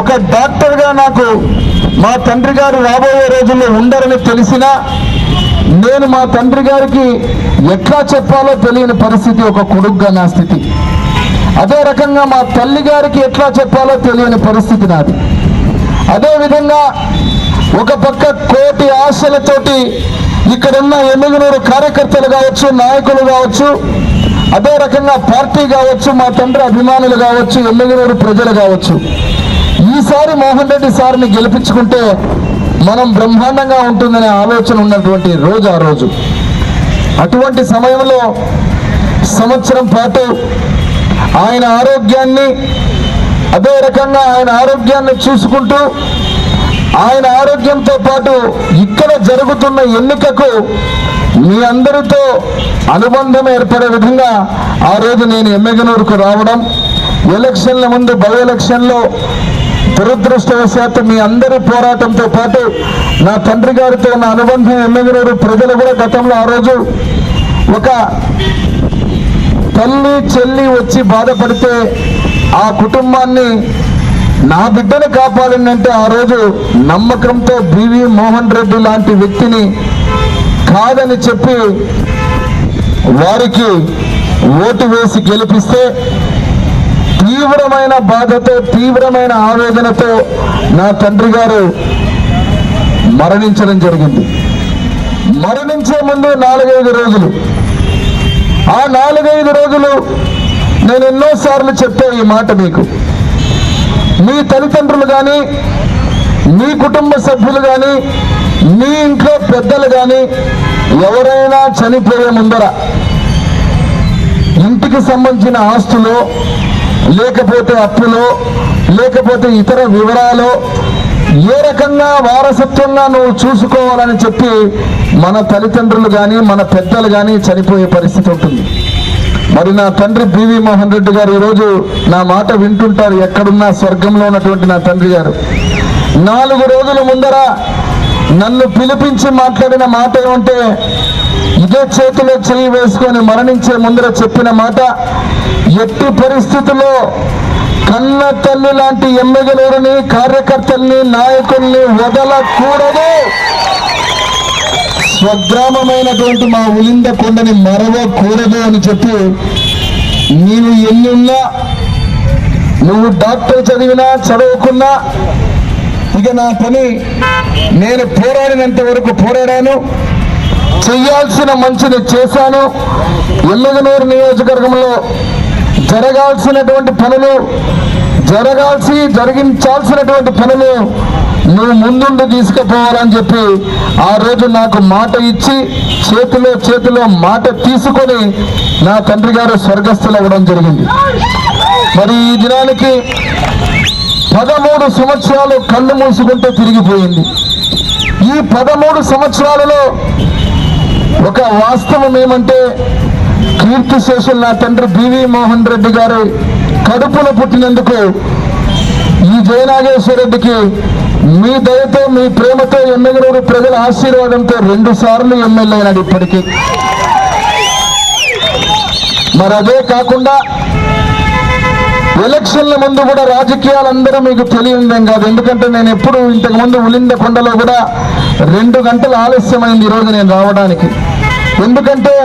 ఒక డాక్టర్గా నాకు మా తండ్రి గారు రాబోయే రోజుల్లో ఉండరని తెలిసినా నేను మా తండ్రి గారికి ఎట్లా చెప్పాలో తెలియని పరిస్థితి, ఒక కొడుకుగా నా స్థితి. అదే రకంగా మా తల్లి గారికి ఎట్లా చెప్పాలో తెలియని పరిస్థితి నాది. అదేవిధంగా ఒక పక్క కోటి ఆశలతోటి ఇక్కడున్న ఎమ్మిగనూరు కార్యకర్తలు కావచ్చు, నాయకులు కావచ్చు, అదే రకంగా పార్టీ కావచ్చు, మా తండ్రి అభిమానులు కావచ్చు, ఎమ్మిగనూరు ప్రజలు కావచ్చు, ఈసారి మోహన్ రెడ్డి సార్ని గెలిపించుకుంటే మనం బ్రహ్మాండంగా ఉంటుందనే ఆలోచన ఉన్నటువంటి రోజు ఆ రోజు. అటువంటి సమయంలో సంవత్సరం పాటు ఆయన ఆరోగ్యాన్ని, అదే రకంగా ఆయన ఆరోగ్యాన్ని చూసుకుంటూ ఆయన ఆరోగ్యంతో పాటు ఇక్కడ జరుగుతున్న ఎన్నికకు మీ అందరితో అనుబంధం ఏర్పడే విధంగా ఆ రోజు నేను ఎమ్మిగనూరుకు రావడం, ఎలక్షన్ల ముందు బై ఎలక్షన్లో దురదృష్టవశాత్తు మీ అందరి పోరాటంతో పాటు నా తండ్రి గారితో ఉన్న అనుబంధం ఎమ్మిగనూరు ప్రజలు కూడా గతంలో ఆ రోజు ఒక తల్లి చెల్లి వచ్చి బాధపడితే ఆ కుటుంబాన్ని నా బిడ్డను కాపాడిందంటే ఆ రోజు నమ్మకంతో బివి మోహన్ రెడ్డి లాంటి వ్యక్తిని కాదని చెప్పి వారికి ఓటు వేసి గెలిపిస్తే తీవ్రమైన బాధతో, తీవ్రమైన ఆవేదనతో నా తండ్రి గారు మరణించడం జరిగింది. మరణించే ముందు 4-5 రోజులు, ఆ 4-5 రోజులు నేను ఎన్నోసార్లు చెప్పే ఈ మాట మీకు, మీ తల్లిదండ్రులు కానీ, మీ కుటుంబ సభ్యులు కానీ, మీ ఇంట్లో పెద్దలు కానీ ఎవరైనా చనిపోయే ముందర ఇంటికి సంబంధించిన ఆస్తులో, లేకపోతే అప్పులో, లేకపోతే ఇతర వివరాలు ఏ రకంగా వారసత్వంగా నువ్వు చూసుకోవాలని చెప్పి మన తల్లిదండ్రులు కానీ, మన పెద్దలు కానీ చనిపోయే పరిస్థితి ఉంటుంది. మరి నా తండ్రి బివి మోహన్ రెడ్డి గారు ఈరోజు నా మాట వింటుంటారు, ఎక్కడున్నా స్వర్గంలో ఉన్నటువంటి నా తండ్రి గారు 4 రోజుల ముందర నన్ను పిలిపించి మాట్లాడిన మాట ఏమంటే, ఇదే చేతిలో చేయి వేసుకొని మరణించే ముందర చెప్పిన మాట, ఎట్టి పరిస్థితుల్లో కన్న తల్లి లాంటి ఎమ్మెగనూరుని, కార్యకర్తల్ని, నాయకుల్ని వదలకూడదు, స్వగ్రామమైనటువంటి మా ఉలింద కొండని మరవకూడదు అని చెప్పి, నీవు ఎన్నున్నా, నువ్వు డాక్టర్ చదివినా చదవకున్నా, ఇక నా పని నేను పోరాడినంత వరకు పోరాడాను, చెయ్యాల్సిన మంచిని చేశాను. ఎమ్మిగనూరు నియోజకవర్గంలో జరగాల్సినటువంటి పనులు, జరిగించాల్సినటువంటి పనులు నువ్వు ముందుండి తీసుకుపోవాలని చెప్పి ఆ రోజు నాకు మాట ఇచ్చి చేతిలో మాట తీసుకొని నా తండ్రి గారు స్వర్గస్థులు అవ్వడం జరిగింది. మరి ఈ దినానికి 13 సంవత్సరాలు కళ్ళు మూసుకుంటే తిరిగిపోయింది. ఈ 13 సంవత్సరాలలో ఒక వాస్తవం ఏమంటే, కీర్తిశేషులు నా తండ్రి బివి మోహన్ రెడ్డి గారు కడుపులో పుట్టినందుకు ఈ జయనాగేశ్వర రెడ్డికి మీ దయతో, మీ ప్రేమతో, ఎమ్మెగనూరు ప్రజల ఆశీర్వాదంతో 2 సార్లు ఎమ్మెల్యే అయినాడు ఇప్పటికీ. మరి అదే కాకుండా ఎలక్షన్ల ముందు కూడా రాజకీయాలందరూ మీకు తెలియదేం కాదు, ఎందుకంటే నేను ఎప్పుడు ఇంతకుముందు ఉలింద కొండలో కూడా 2 గంటలు ఆలస్యమైంది ఈరోజు నేను రావడానికి. ఎందుకంటే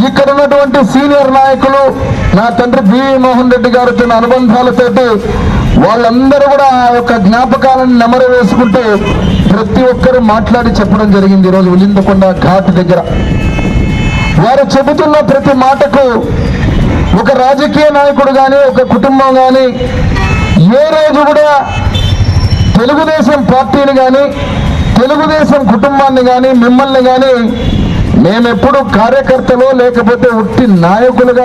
ఇక్కడ ఉన్నటువంటి సీనియర్ నాయకులు నా తండ్రి బివి మోహన్ రెడ్డి గారితో అనుబంధాలతోటి వాళ్ళందరూ కూడా ఆ యొక్క జ్ఞాపకాలను నెమరు వేసుకుంటూ ప్రతి ఒక్కరూ మాట్లాడి చెప్పడం జరిగింది. ఈరోజు ఉలిందకొండ ఘాట్ దగ్గర వారు చెబుతున్న ప్రతి మాటకు ఒక రాజకీయ నాయకుడు కానీ, ఒక కుటుంబం కానీ ఏ రోజు కూడా తెలుగుదేశం పార్టీని కానీ, తెలుగుదేశం కుటుంబాన్ని కానీ, మిమ్మల్ని కానీ మేమెప్పుడు కార్యకర్తలు లేకపోతే ఉట్టి నాయకులుగా